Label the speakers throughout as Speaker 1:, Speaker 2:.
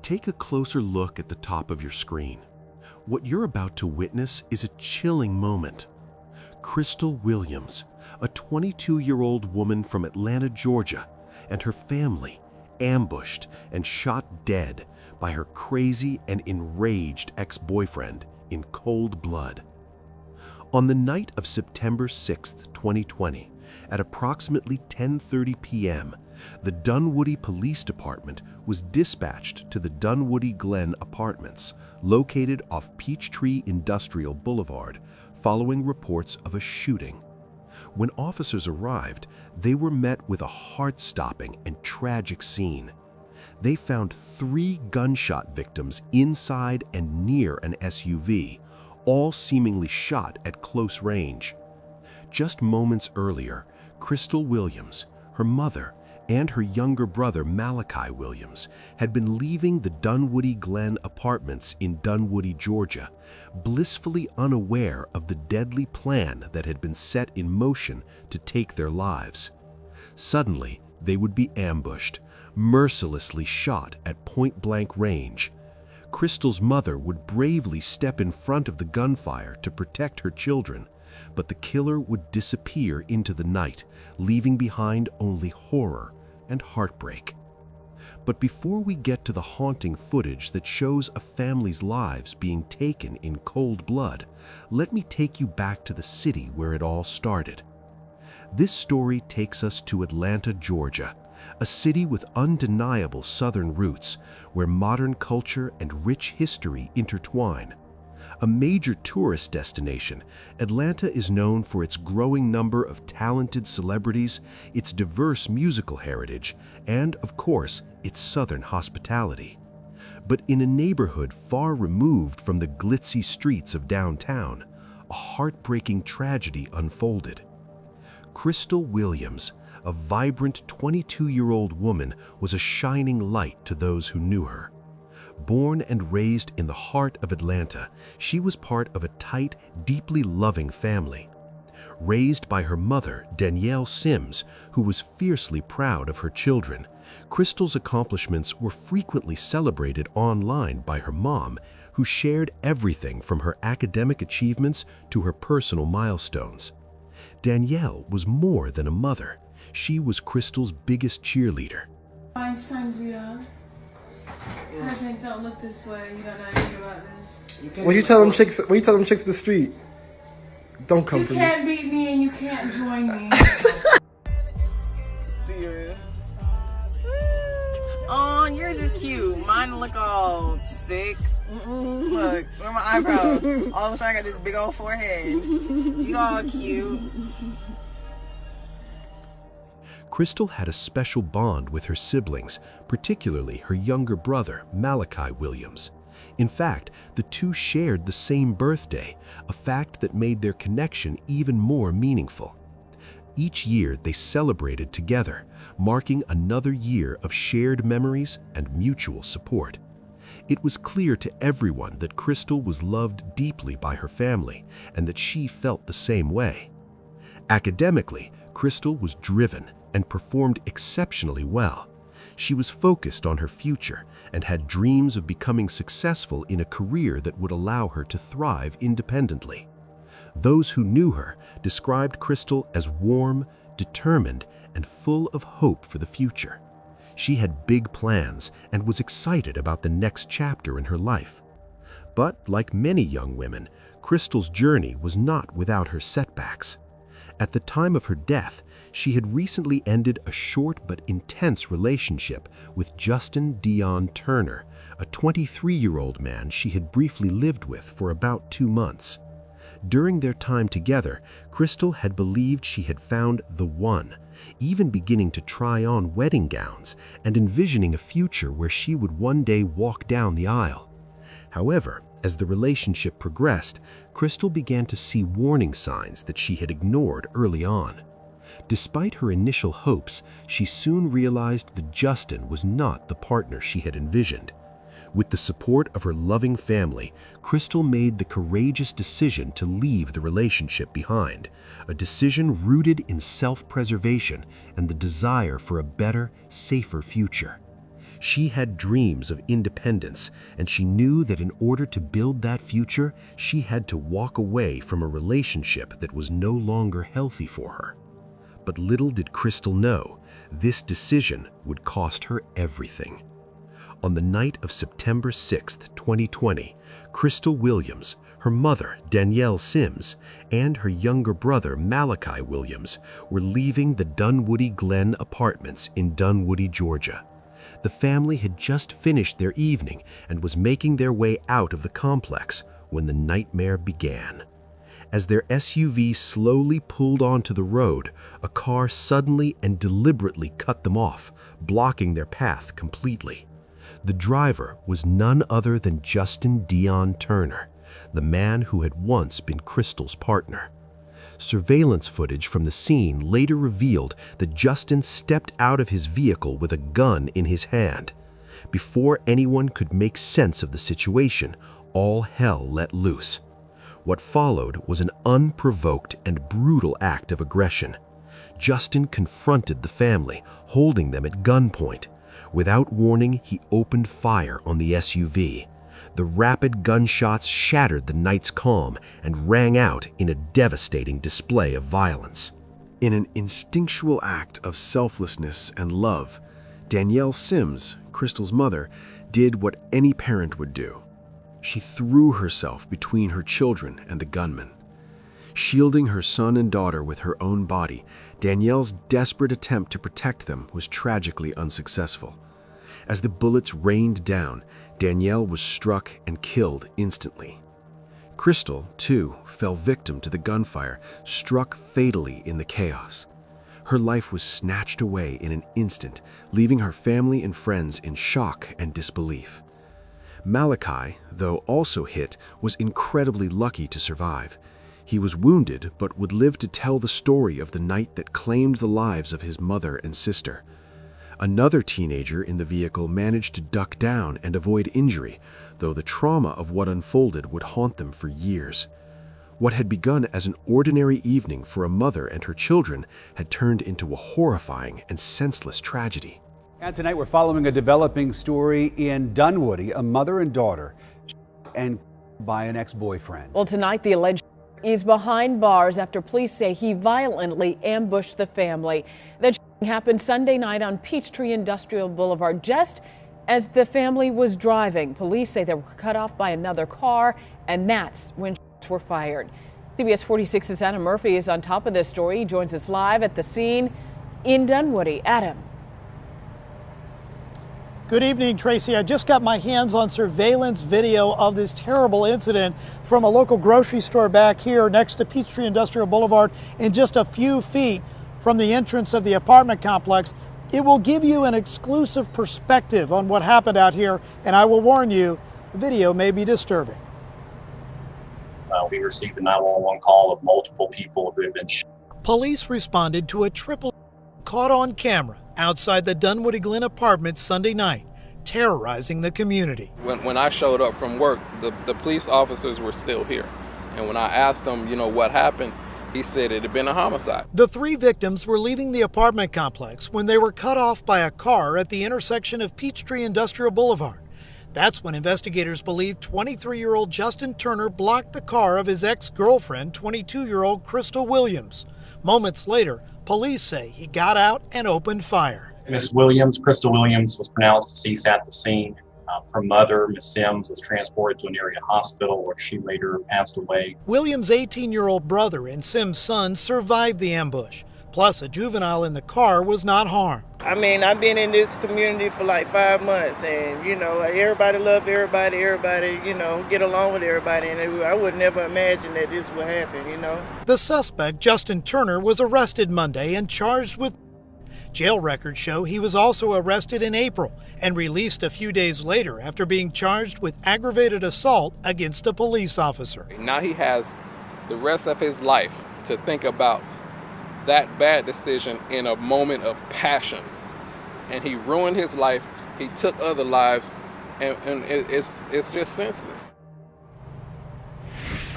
Speaker 1: Take a closer look at the top of your screen. What you're about to witness is a chilling moment. Crystal Williams, a 22-year-old woman from Atlanta, Georgia, and her family ambushed and shot dead by her crazy and enraged ex-boyfriend in cold blood. On the night of September 6, 2020, at approximately 10:30 p.m., the Dunwoody Police Department was dispatched to the Dunwoody Glen Apartments, located off Peachtree Industrial Boulevard, following reports of a shooting. When officers arrived, they were met with a heart-stopping and tragic scene. They found 3 gunshot victims inside and near an SUV, all seemingly shot at close range. Just moments earlier, Crystal Williams, her mother, and her younger brother Malachi Williams had been leaving the Dunwoody Glen Apartments in Dunwoody, Georgia, blissfully unaware of the deadly plan that had been set in motion to take their lives. Suddenly, they would be ambushed, mercilessly shot at point-blank range. Crystal's mother would bravely step in front of the gunfire to protect her children, but the killer would disappear into the night, leaving behind only horror and heartbreak. But before we get to the haunting footage that shows a family's lives being taken in cold blood, let me take you back to the city where it all started. This story takes us to Atlanta, Georgia, a city with undeniable Southern roots, where modern culture and rich history intertwine. A major tourist destination, Atlanta is known for its growing number of talented celebrities, its diverse musical heritage, and, of course, its Southern hospitality. But in a neighborhood far removed from the glitzy streets of downtown, a heartbreaking tragedy unfolded. Crystal Williams, a vibrant 22-year-old woman, was a shining light to those who knew her. Born and raised in the heart of Atlanta, she was part of a tight, deeply loving family. Raised by her mother, Danielle Sims, who was fiercely proud of her children, Crystal's accomplishments were frequently celebrated online by her mom, who shared everything from her academic achievements to her personal milestones. Danielle was more than a mother. She was Crystal's biggest cheerleader.
Speaker 2: I'm sangria. President, don't look this way. You don't know anything about this.
Speaker 3: What you tell them chicks? What you tell them chicks in the street? Don't come for me.
Speaker 2: You can't beat me and you can't join me.
Speaker 4: Dear. Oh, yours is cute. Mine look all sick. Look, where my eyebrows? All of a sudden I got this big old forehead. You all cute.
Speaker 1: Crystal had a special bond with her siblings, particularly her younger brother, Malachi Williams. In fact, the two shared the same birthday, a fact that made their connection even more meaningful. Each year they celebrated together, marking another year of shared memories and mutual support. It was clear to everyone that Crystal was loved deeply by her family and that she felt the same way. Academically, Crystal was driven and performed exceptionally well. She was focused on her future and had dreams of becoming successful in a career that would allow her to thrive independently. Those who knew her described Crystal as warm, determined, and full of hope for the future. She had big plans and was excited about the next chapter in her life. But like many young women, Crystal's journey was not without her setbacks. At the time of her death, she had recently ended a short but intense relationship with Justin Dion Turner, a 23-year-old man she had briefly lived with for about 2 months. During their time together, Crystal had believed she had found the one, even beginning to try on wedding gowns and envisioning a future where she would one day walk down the aisle. However, as the relationship progressed, Crystal began to see warning signs that she had ignored early on. Despite her initial hopes, she soon realized that Justin was not the partner she had envisioned. With the support of her loving family, Crystal made the courageous decision to leave the relationship behind, a decision rooted in self-preservation and the desire for a better, safer future. She had dreams of independence, and she knew that in order to build that future, she had to walk away from a relationship that was no longer healthy for her. But little did Crystal know, this decision would cost her everything. On the night of September 6, 2020, Crystal Williams, her mother, Danielle Sims, and her younger brother, Malachi Williams, were leaving the Dunwoody Glen apartments in Dunwoody, Georgia. The family had just finished their evening and was making their way out of the complex when the nightmare began. As their SUV slowly pulled onto the road, a car suddenly and deliberately cut them off, blocking their path completely. The driver was none other than Justin Dion Turner, the man who had once been Crystal's partner. Surveillance footage from the scene later revealed that Justin stepped out of his vehicle with a gun in his hand. Before anyone could make sense of the situation, all hell let loose. What followed was an unprovoked and brutal act of aggression. Justin confronted the family, holding them at gunpoint. Without warning, he opened fire on the SUV. The rapid gunshots shattered the night's calm and rang out in a devastating display of violence.
Speaker 5: In an instinctual act of selflessness and love, Danielle Sims, Crystal's mother, did what any parent would do. She threw herself between her children and the gunman. Shielding her son and daughter with her own body, Danielle's desperate attempt to protect them was tragically unsuccessful. As the bullets rained down, Danielle was struck and killed instantly. Crystal, too, fell victim to the gunfire, struck fatally in the chaos. Her life was snatched away in an instant, leaving her family and friends in shock and disbelief. Malachi, though also hit, was incredibly lucky to survive. He was wounded, but would live to tell the story of the night that claimed the lives of his mother and sister. Another teenager in the vehicle managed to duck down and avoid injury, though the trauma of what unfolded would haunt them for years. What had begun as an ordinary evening for a mother and her children had turned into a horrifying and senseless tragedy.
Speaker 6: And tonight we're following a developing story in Dunwoody, a mother and daughter and by an ex-boyfriend.
Speaker 7: Well, tonight the alleged is behind bars after police say he violently ambushed the family. That happened Sunday night on Peachtree Industrial Boulevard just as the family was driving. Police say they were cut off by another car, and that's when shots were fired. CBS 46's Adam Murphy is on top of this story. He joins us live at the scene in Dunwoody. Adam.
Speaker 8: Good evening, Tracy. I just got my hands on surveillance video of this terrible incident from a local grocery store back here next to Peachtree Industrial Boulevard in just a few feet from the entrance of the apartment complex. It will give you an exclusive perspective on what happened out here, and I will warn you, the video may be disturbing.
Speaker 9: We received a 911 call of multiple people who had been shot.
Speaker 8: Police responded to a triple caught on camera outside the Dunwoody Glen apartments Sunday night, terrorizing the community.
Speaker 10: When I showed up from work, the police officers were still here. And when I asked them, what happened, he said it had been a homicide.
Speaker 8: The three victims were leaving the apartment complex when they were cut off by a car at the intersection of Peachtree Industrial Boulevard. That's when investigators believe 23-year-old Justin Turner blocked the car of his ex-girlfriend, 22-year-old Crystal Williams. Moments later, police say he got out and opened fire.
Speaker 9: Miss Williams, Crystal Williams, was pronounced deceased at the scene. Her mother, Miss Sims, was transported to an area hospital where she later passed away.
Speaker 8: Williams' 18-year-old brother and Sims' son survived the ambush. Plus, a juvenile in the car was not harmed.
Speaker 11: I mean, I've been in this community for like 5 months, and, everybody love everybody, get along with everybody, and I would never imagine that this would happen,
Speaker 8: The suspect, Justin Turner, was arrested Monday and charged with Jail records show he was also arrested in April and released a few days later after being charged with aggravated assault against a police officer.
Speaker 10: Now he has the rest of his life to think about that bad decision in a moment of passion. And he ruined his life, he took other lives, and it's just senseless.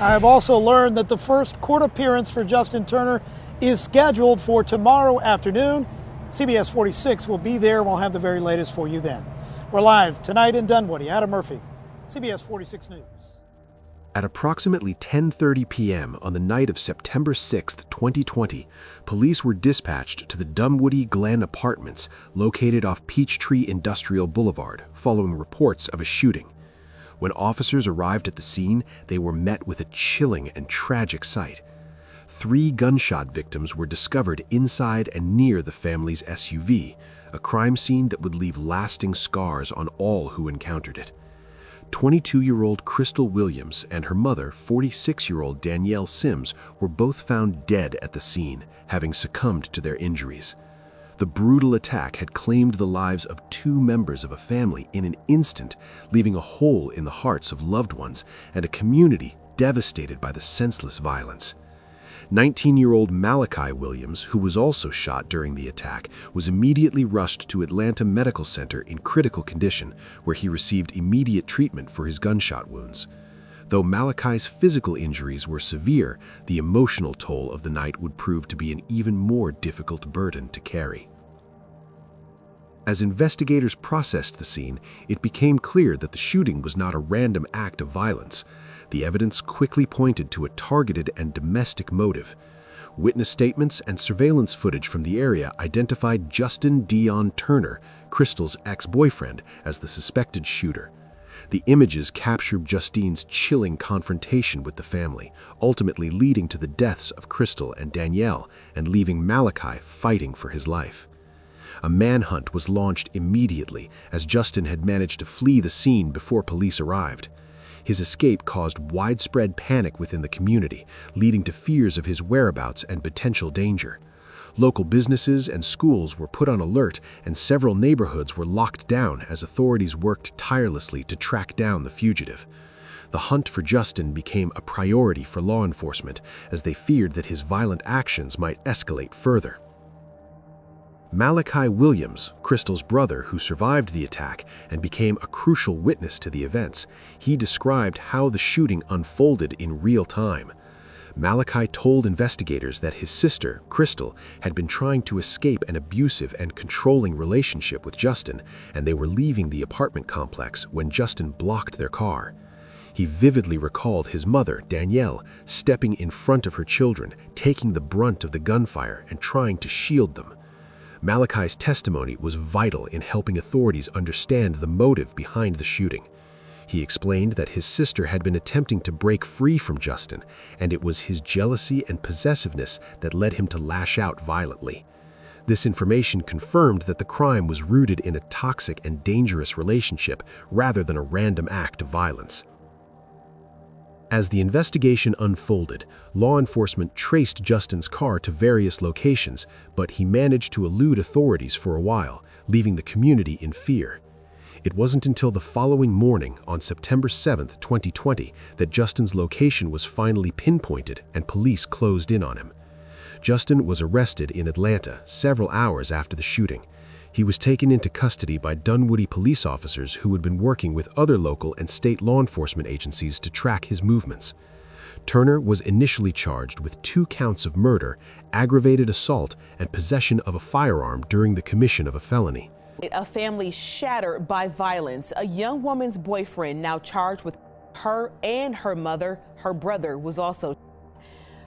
Speaker 8: I have also learned that the first court appearance for Justin Turner is scheduled for tomorrow afternoon. CBS 46 will be there. We'll have the very latest for you then. We're live tonight in Dunwoody. Adam Murphy, CBS 46 News.
Speaker 5: At approximately 10:30 p.m. on the night of September 6, 2020, police were dispatched to the Dunwoody Glen Apartments located off Peachtree Industrial Boulevard following reports of a shooting. When officers arrived at the scene, they were met with a chilling and tragic sight. 3 gunshot victims were discovered inside and near the family's SUV, a crime scene that would leave lasting scars on all who encountered it. 22-year-old Crystal Williams and her mother, 46-year-old Danielle Sims, were both found dead at the scene, having succumbed to their injuries. The brutal attack had claimed the lives of 2 members of a family in an instant, leaving a hole in the hearts of loved ones and a community devastated by the senseless violence. 19-year-old Malachi Williams, who was also shot during the attack, was immediately rushed to Atlanta Medical Center in critical condition, where he received immediate treatment for his gunshot wounds. Though Malachi's physical injuries were severe, the emotional toll of the night would prove to be an even more difficult burden to carry. As investigators processed the scene, it became clear that the shooting was not a random act of violence. The evidence quickly pointed to a targeted and domestic motive. Witness statements and surveillance footage from the area identified Justin Dion Turner, Crystal's ex-boyfriend, as the suspected shooter. The images captured Justine's chilling confrontation with the family, ultimately leading to the deaths of Crystal and Danielle and leaving Malachi fighting for his life. A manhunt was launched immediately, as Justin had managed to flee the scene before police arrived. His escape caused widespread panic within the community, leading to fears of his whereabouts and potential danger. Local businesses and schools were put on alert, and several neighborhoods were locked down as authorities worked tirelessly to track down the fugitive. The hunt for Justin became a priority for law enforcement, as they feared that his violent actions might escalate further. Malachi Williams, Crystal's brother who survived the attack and became a crucial witness to the events, he described how the shooting unfolded in real time. Malachi told investigators that his sister, Crystal, had been trying to escape an abusive and controlling relationship with Justin, and they were leaving the apartment complex when Justin blocked their car. He vividly recalled his mother, Danielle, stepping in front of her children, taking the brunt of the gunfire and trying to shield them. Malachi's testimony was vital in helping authorities understand the motive behind the shooting. He explained that his sister had been attempting to break free from Justin, and it was his jealousy and possessiveness that led him to lash out violently. This information confirmed that the crime was rooted in a toxic and dangerous relationship rather than a random act of violence. As the investigation unfolded, law enforcement traced Justin's car to various locations, but he managed to elude authorities for a while, leaving the community in fear. It wasn't until the following morning, on September 7, 2020, that Justin's location was finally pinpointed and police closed in on him. Justin was arrested in Atlanta several hours after the shooting. He was taken into custody by Dunwoody police officers who had been working with other local and state law enforcement agencies to track his movements. Turner was initially charged with 2 counts of murder, aggravated assault, and possession of a firearm during the commission of a felony.
Speaker 12: A family shattered by violence. A young woman's boyfriend now charged with her and her mother. Her brother was also.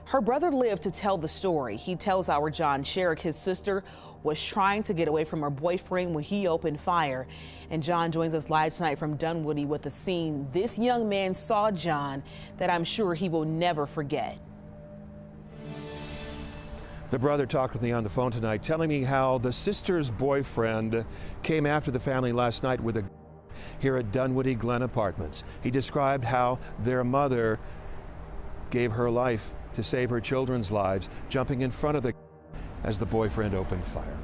Speaker 12: Her brother lived to tell the story. He tells our John Sherrick his sister was trying to get away from her boyfriend when he opened fire. And John joins us live tonight from Dunwoody with the scene this young man saw, John, that I'm sure he will never forget.
Speaker 13: The brother talked with me on the phone tonight, telling me how the sister's boyfriend came after the family last night with a here at Dunwoody Glen Apartments. He described how their mother gave her life to save her children's lives, jumping in front of the as the boyfriend opened fire.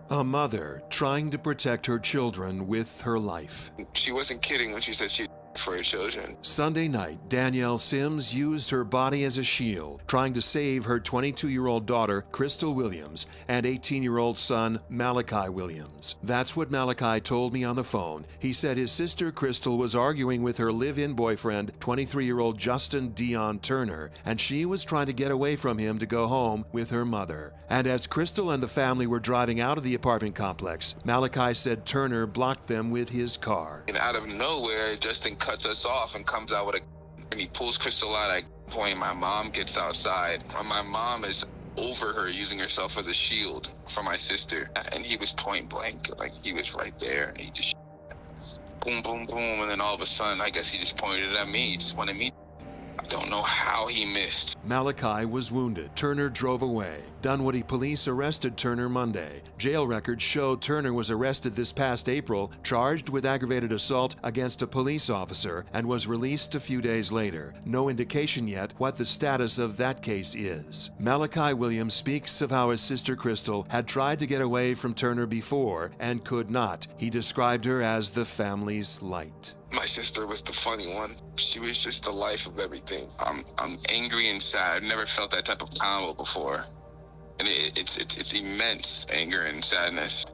Speaker 13: A mother trying to protect her children with her life.
Speaker 14: She wasn't kidding when she said she for her children.
Speaker 13: Sunday night, Danielle Sims used her body as a shield, trying to save her 22-year-old daughter, Crystal Williams, and 18-year-old son, Malachi Williams. That's what Malachi told me on the phone. He said his sister, Crystal, was arguing with her live-in boyfriend, 23-year-old Justin Dion Turner, and she was trying to get away from him to go home with her mother. And as Crystal and the family were driving out of the apartment complex, Malachi said Turner blocked them with his car.
Speaker 14: And out of nowhere, Justin cuts us off and comes out with and he pulls Crystal out at a point. My mom gets outside, and my mom is over her using herself as a shield for my sister, and he was point blank, like he was right there, and he just boom, boom, boom, and then all of a sudden, I guess he just pointed it at me. He just wanted me. I don't know how he missed.
Speaker 13: Malachi was wounded. Turner drove away. Dunwoody police arrested Turner Monday. Jail records showed Turner was arrested this past April, charged with aggravated assault against a police officer, and was released a few days later. No indication yet what the status of that case is. Malachi Williams speaks of how his sister Crystal had tried to get away from Turner before and could not. He described her as the family's light.
Speaker 14: My sister was the funny one. She was just the life of everything. I'm angry and sad. I've never felt that type of combo before. And it's immense anger and sadness.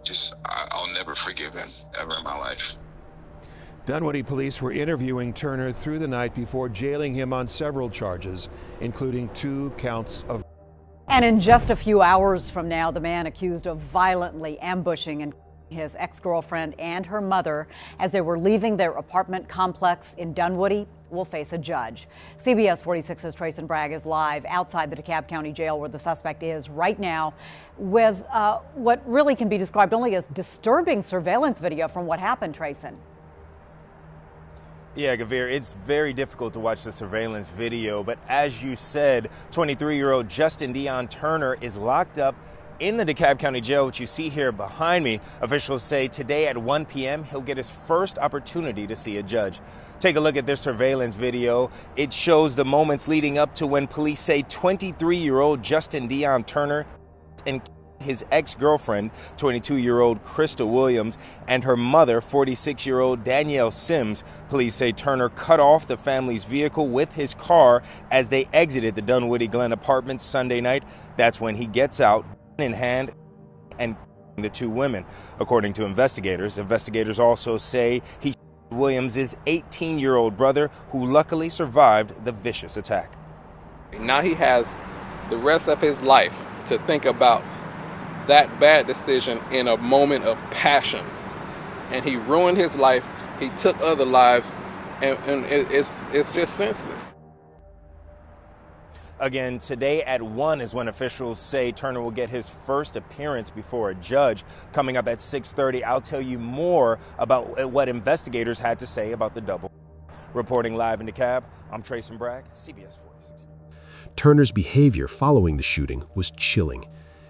Speaker 14: I'll never forgive him ever in my life.
Speaker 13: Dunwoody police were interviewing Turner through the night before jailing him on several charges, including 2 counts of.
Speaker 15: And in just a few hours from now, the man accused of violently ambushing and his ex-girlfriend and her mother as they were leaving their apartment complex in Dunwoody will face a judge. CBS 46's Trayson Bragg is live outside the DeKalb County Jail where the suspect is right now with what really can be described only as disturbing surveillance video from what happened, Trayson.
Speaker 16: Yeah, Gavir, it's very difficult to watch the surveillance video, but as you said, 23-year-old Justin Dion Turner is locked up in the DeKalb County Jail, which you see here behind me. Officials say today at 1 p.m. he'll get his first opportunity to see a judge. Take a look at this surveillance video. It shows the moments leading up to when police say 23-year-old Justin Dion Turner and his ex-girlfriend, 22-year-old Crystal Williams, and her mother, 46-year-old Danielle Sims. Police say Turner cut off the family's vehicle with his car as they exited the Dunwoody Glen apartments Sunday night. That's when he gets out, in hand, and the 2 women. According to investigators also say he shot Williams' 18-year-old brother, who luckily survived the vicious attack.
Speaker 10: Now he has the rest of his life to think about that bad decision in a moment of passion. And he ruined his life, he took other lives, and it's just senseless.
Speaker 16: Again, today at 1 is when officials say Turner will get his first appearance before a judge. Coming up at 6:30, I'll tell you more about what investigators had to say about the double. Reporting live in DeKalb, I'm Trayson Bragg, CBS 46.
Speaker 5: Turner's behavior following the shooting was chilling.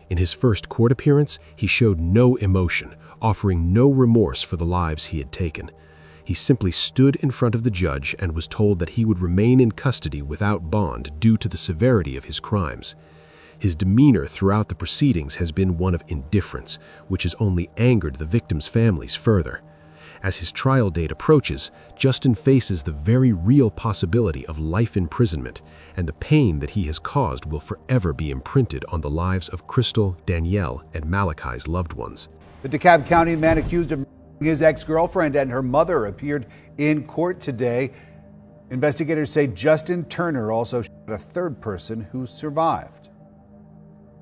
Speaker 5: In his first court appearance, he showed no emotion, offering no remorse for the lives he had taken. He simply stood in front of the judge and was told that he would remain in custody without bond due to the severity of his crimes. His demeanor throughout the proceedings has been one of indifference, which has only angered the victims' families further. As his trial date approaches, Justin faces the very real possibility of life imprisonment, and the pain that he has caused will forever be imprinted on the lives of Crystal, Danielle, and Malachi's loved ones.
Speaker 6: The DeKalb County man accused of his ex-girlfriend and her mother appeared in court today. Investigators say Justin Turner also shot a 3rd person who survived.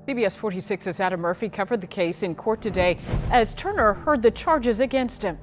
Speaker 7: CBS 46's Adam Murphy covered the case in court today as Turner heard the charges against him.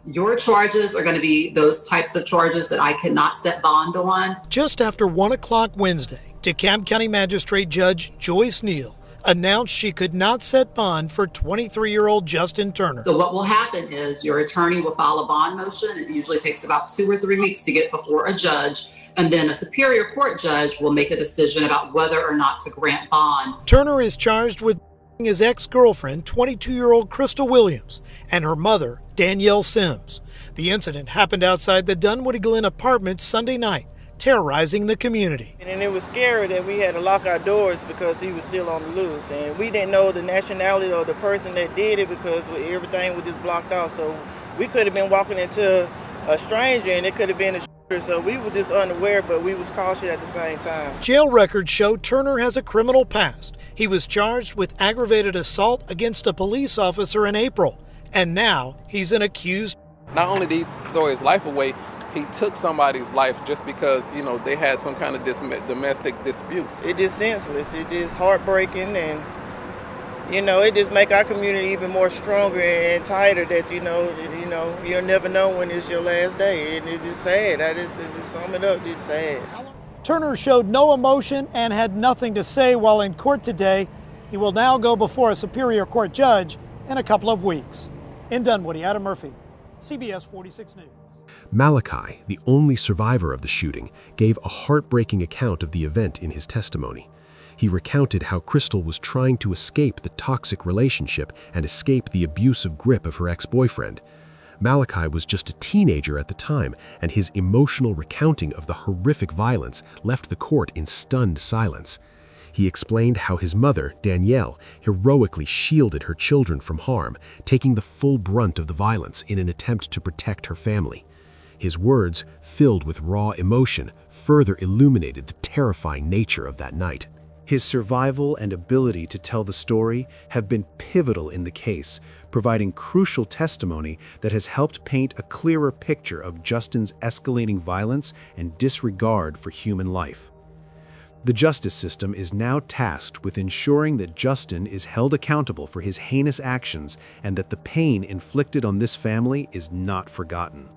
Speaker 17: Your charges are going to be those types of charges that I cannot set bond on.
Speaker 8: Just after 1 o'clock Wednesday, DeKalb County Magistrate Judge Joyce Neal announced she could not set bond for 23-year-old Justin Turner.
Speaker 17: So what will happen is your attorney will file a bond motion. It usually takes about 2 or 3 weeks to get before a judge, and then a superior court judge will make a decision about whether or not to grant bond.
Speaker 8: Turner is charged with his ex-girlfriend, 22-year-old Crystal Williams, and her mother, Danielle Sims. The incident happened outside the Dunwoody Glen apartment Sunday night. terrorizing the community.
Speaker 11: And it was scary that we had to lock our doors because he was still on the loose. And we didn't know the nationality of the person that did it because everything was just blocked off. So we could have been walking into a stranger and it could have been a shooter. So we were just unaware, but we was cautious at the same time.
Speaker 8: Jail records show Turner has a criminal past. He was charged with aggravated assault against a police officer in April. And now he's an accused.
Speaker 10: Not only did he throw his life away, he took somebody's life just because, you know, they had some kind of domestic dispute.
Speaker 11: It is senseless. It is heartbreaking, and, you know, it just make our community even more stronger and tighter that, you know, you'll never know when it's your last day. And it's just sad. I just sum it up, it's sad.
Speaker 8: Turner showed no emotion and had nothing to say while in court today. He will now go before a Superior Court judge in a couple of weeks. In Dunwoody, Adam Murphy, CBS 46 News.
Speaker 5: Malachi, the only survivor of the shooting, gave a heartbreaking account of the event in his testimony. He recounted how Crystal was trying to escape the toxic relationship and escape the abusive grip of her ex-boyfriend. Malachi was just a teenager at the time, and his emotional recounting of the horrific violence left the court in stunned silence. He explained how his mother, Danielle, heroically shielded her children from harm, taking the full brunt of the violence in an attempt to protect her family. His words, filled with raw emotion, further illuminated the terrifying nature of that night. His survival and ability to tell the story have been pivotal in the case, providing crucial testimony that has helped paint a clearer picture of Justin's escalating violence and disregard for human life. The justice system is now tasked with ensuring that Justin is held accountable for his heinous actions and that the pain inflicted on this family is not forgotten.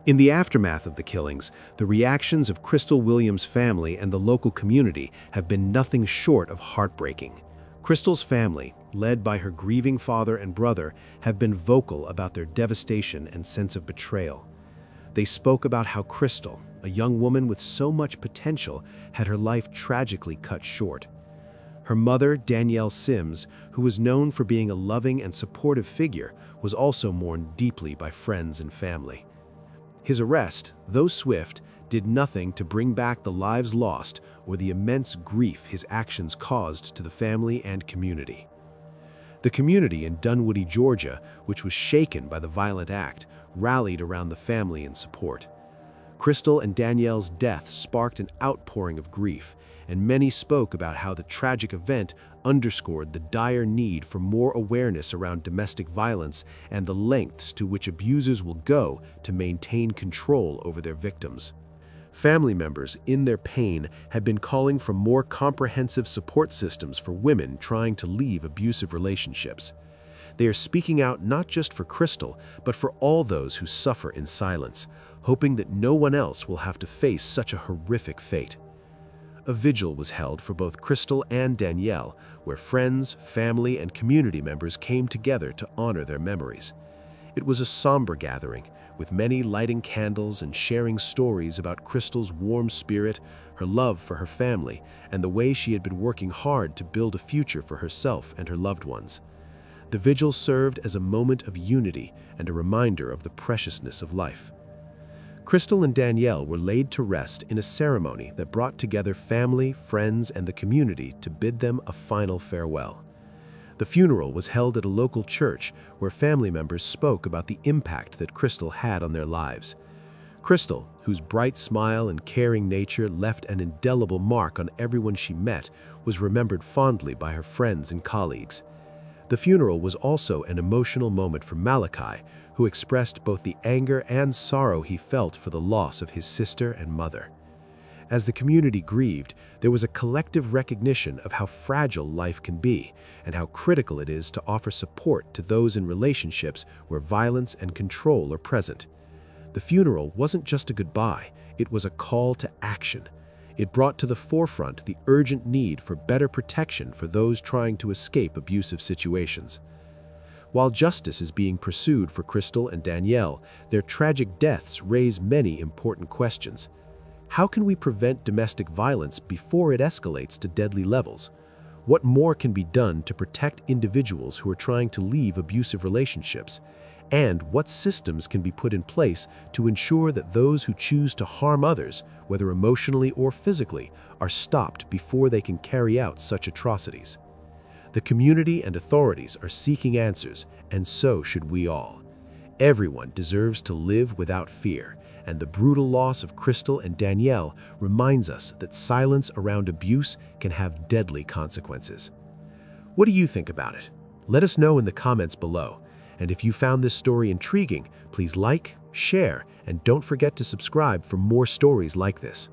Speaker 5: In the aftermath of the killings, the reactions of Crystal Williams' family and the local community have been nothing short of heartbreaking. Crystal's family, led by her grieving father and brother, have been vocal about their devastation and sense of betrayal. They spoke about how Crystal, a young woman with so much potential, had her life tragically cut short. Her mother, Danielle Sims, who was known for being a loving and supportive figure, was also mourned deeply by friends and family. His arrest, though swift, did nothing to bring back the lives lost or the immense grief his actions caused to the family and community. The community in Dunwoody, Georgia, which was shaken by the violent act, rallied around the family in support. Crystal and Danielle's death sparked an outpouring of grief, and many spoke about how the tragic event underscored the dire need for more awareness around domestic violence and the lengths to which abusers will go to maintain control over their victims. Family members, in their pain, have been calling for more comprehensive support systems for women trying to leave abusive relationships. They are speaking out not just for Crystal, but for all those who suffer in silence, hoping that no one else will have to face such a horrific fate. A vigil was held for both Crystal and Danielle, where friends, family, and community members came together to honor their memories. It was a somber gathering, with many lighting candles and sharing stories about Crystal's warm spirit, her love for her family, and the way she had been working hard to build a future for herself and her loved ones. The vigil served as a moment of unity and a reminder of the preciousness of life. Crystal and Danielle were laid to rest in a ceremony that brought together family, friends, and the community to bid them a final farewell. The funeral was held at a local church where family members spoke about the impact that Crystal had on their lives. Crystal, whose bright smile and caring nature left an indelible mark on everyone she met, was remembered fondly by her friends and colleagues. The funeral was also an emotional moment for Malachi, who expressed both the anger and sorrow he felt for the loss of his sister and mother. As the community grieved, there was a collective recognition of how fragile life can be and how critical it is to offer support to those in relationships where violence and control are present. The funeral wasn't just a goodbye, it was a call to action. It brought to the forefront the urgent need for better protection for those trying to escape abusive situations. While justice is being pursued for Crystal and Danielle, their tragic deaths raise many important questions. How can we prevent domestic violence before it escalates to deadly levels? What more can be done to protect individuals who are trying to leave abusive relationships? and what systems can be put in place to ensure that those who choose to harm others, whether emotionally or physically, are stopped before they can carry out such atrocities. The community and authorities are seeking answers, and so should we all. Everyone deserves to live without fear, and the brutal loss of Crystal and Danielle reminds us that silence around abuse can have deadly consequences. What do you think about it? Let us know in the comments below. And if you found this story intriguing, please like, share, and don't forget to subscribe for more stories like this.